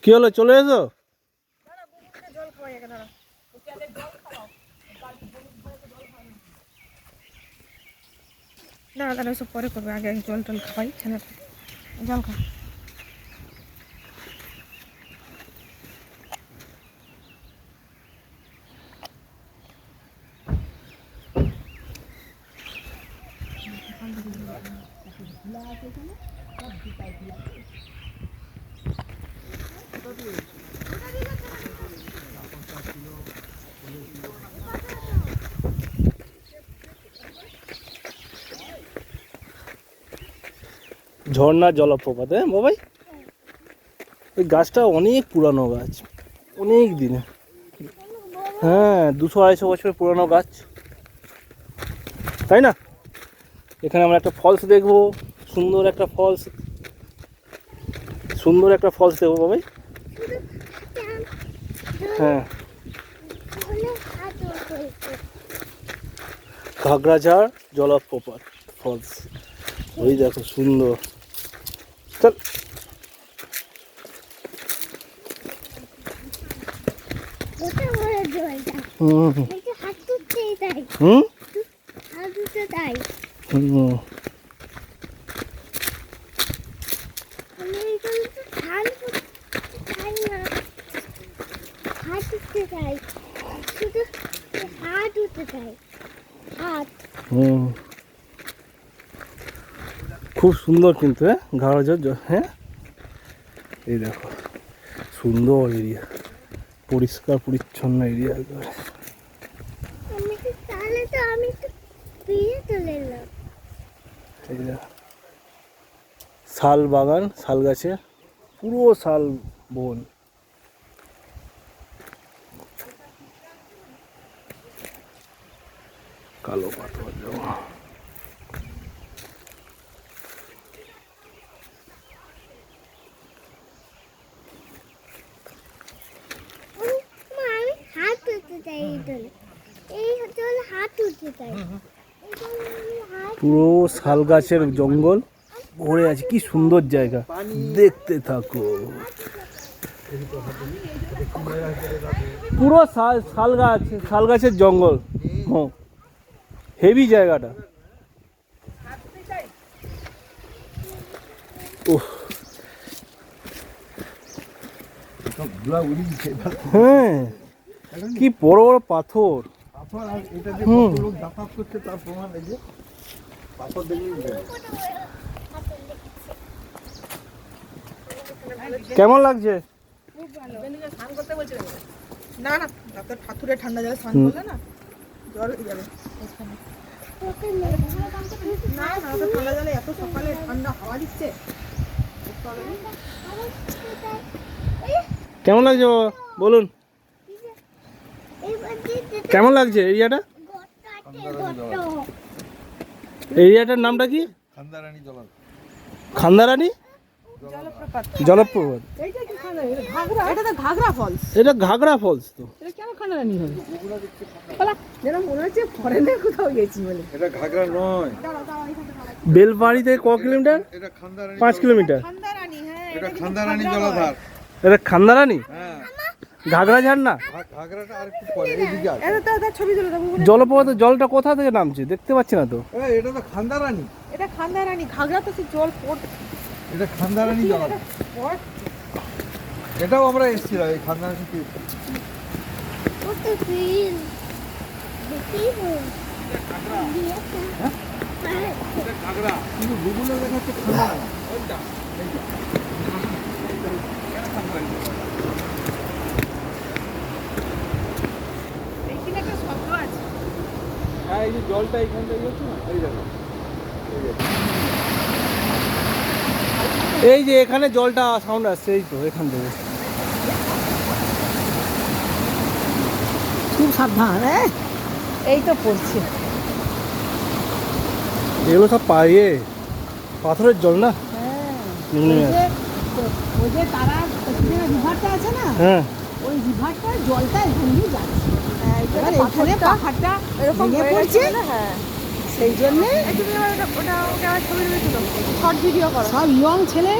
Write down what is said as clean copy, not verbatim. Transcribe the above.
কি হলো, চলে এসো? না দাঁড়া, সব পরে করবে, আগে জল টল খাওয়াই ছেলে, জল খা। ঝর্ণা জলপ্রপাত, হ্যাঁ বাবাই? ওই গাছটা অনেক পুরানো গাছ, অনেক দিনে, হ্যাঁ 200-250 বছরের পুরানো গাছ, তাই না? এখানে আমরা একটা ফলস দেখবো, সুন্দর একটা ফলস, দেখবো বাবাই। হ্যাঁ, ঘাগড়াঝাড় জলপ্রপাত ফলস, ওই দেখো সুন্দর। চল, হুম হুম হুম, খুব সুন্দর কিন্তু, হ্যাঁ ঘাগড়াঝাড়, হ্যাঁ এই দেখো সুন্দর এরিয়া, পরিষ্কার পরিচ্ছন্ন এরিয়া একেবারে। এই দেখো শাল বাগান, শাল গাছে পুরো শাল বন। কালো পাথর জমা। পুরো শাল গাছের জঙ্গল ভরে আছে, কি সুন্দর জায়গা, দেখতে থাকো। পুরো শাল গাছের জঙ্গল, হেভি জায়গাটা। হ্যাঁ, কি বড় বড় পাথর। কেমন লাগছে? না না, ঠাকুরে ঠান্ডা জলে স্নান করলে না জ্বর হয়ে যাবে। না না, ঠান্ডা জলে এত সকালে ঠান্ডা হাওয়া দিচ্ছে। কেমন লাগছে বাবা বলুন, কেমন লাগছে এরিয়াটা? এরিয়াটার নামটা কি? খান্দারানী জলপ্রপাত। এটা তো ঘাগরা ফলস। এটা ঘাগড়া ফলস তো, এটা কেন খান্দারানী হবে? যেরকম মনে হচ্ছে ফরেনে কোথাও গেছি বলে। এটা ঘাগরা নয়। বেলপাহাড়ি থেকে ক কিলোমিটার? এটা খান্দারানী। 5 কিলোমিটার। খান্দারানী, হ্যাঁ এটা খান্দারানী জলাধার। এটা খান্দারানী, হ্যাঁ ঘাগড়াঝাড় না? ঘাগরাটা আর একটু পরে এইদিকে আছে। এটা তো ছবি তুলে দেবো। জলপ্রপাতের জলটা কোথা থেকে নামছে দেখতে পাচ্ছি না তো। এটা তো খান্দারানী। এটা খান্দারানী, ঘাগরা তো জল পড়। এটা খান্দারানী জলাধার। এটাও আমরা এসেছিলাম এই খান্দারানী থেকে। ঘাগরা কিন্তু গুগলে দেখাচ্ছে খান্দারানী। এইখানে একটা শব্দ আছে। হ্যাঁ, এই যে জলটা এখান থেকে যাচ্ছে না, এই দেখো এই যে এখানে জলটা সাউন্ড আসছে, এই তো এখান থেকে। খুব সাবধান, এই তো পড়ছে। এগুলো সব পায়ে পাথরের জল না? ওই যে তারা রিভারটা আছে না, হ্যাঁ ওই রিভারটার জলটা এখান দিয়ে যাচ্ছে। এবার এখানে পাহাড়টা এরকম ভেঙে পড়ছে, হ্যাঁ সেই জন্যে। তুমি ওটা ছবি তুলে শর্ট ভিডিও করো, সব ইয়ং ছেলে